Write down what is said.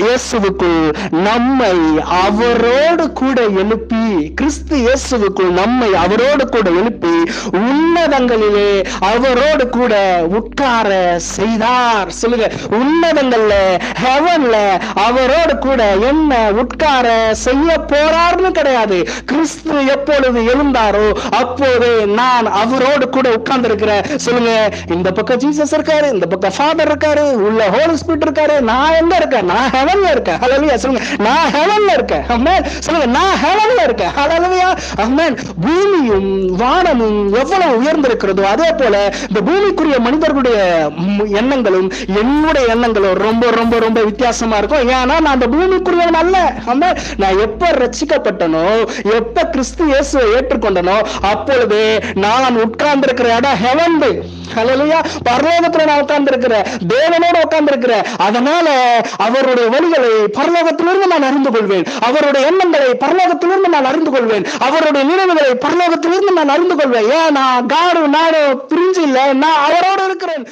இயேசுவுக்குள் நம்மை அவரோடு கூட எழுப்பி, கிறிஸ்து இயேசுவுக்குள் நம்மை அவரோடு கூட எழுப்பி உன்னதங்களிலே அவரோடு கூட உட்கார செய்தார். சொல்லுங்க, உன்னதங்கள்ல, ஹெவன்ல அவரோடு கூட என்ன உட்கார செய்ய போறார்னு கிடையாது. கிறிஸ்து எப்பொழுது எழுந்தாரோ அப்போது நான் அவரோடு கூட உட்கார்ந்து இருக்கிறேன். சொல்லுங்க, இந்த பக்கம் ஜீசஸ் இருக்காரு, இந்த பக்கம் ஃபாதர் இருக்காரு, உள்ள ஹோலி ஸ்பிரிட் இருக்காரு. நான் எங்க இருக்கேன்? நான் ஹெவன்ல இருக்கேன். ஹல்லேலூயா. சொல்லுங்க, நான் ஹெவன்ல இருக்கேன். ஆமென். சொல்லுங்க, நான் ஹெவன்ல இருக்கேன். ஹல்லேலூயா. ஆமென். பூமியும் வானமும் எவ்வளவு உயர்ந்திருக்கிறதோ அதே போல இந்த பூமிக்குரிய மனிதர்களுடைய எண்ணங்களும் என்னுடைய எண்ணங்களும் ரொம்ப ரொம்ப ரொம்ப வித்தியாசமா இருக்கும். ஏன்னா நான் அந்த பூமிக்குரியவன் அல்ல. ஆமென். நான் எப்ப ரட்சிக்கப்பட்டனோ, எப்ப கிறிஸ்து இயேசுவை ஏற்றுக்கொண்டனோ அப்பொழுது நான் உட்கார்ந்து இருக்கிற இடம் ஹெவன். ஹல்லேலூயா. பரலோகத்துல நான் உட்கார்ந்து இருக்கிறேன், தேவனோட உட்கார்ந்து இருக்கிறேன். அதனால அவருடைய வழிகளை பரலோகத்திலிருந்து நான் அறிந்து கொள்வேன், அவருடைய எண்ணங்களை பரலோகத்திலிருந்து நான் அறிந்து கொள்வேன், அவருடைய நினைவுகளை பரலோகத்திலிருந்து நான் அறிந்து கொள்வேன். ஏன் நான் காடு நாடு பிரிஞ்சு இல்லை, நான் அவரோடு இருக்கிறேன்.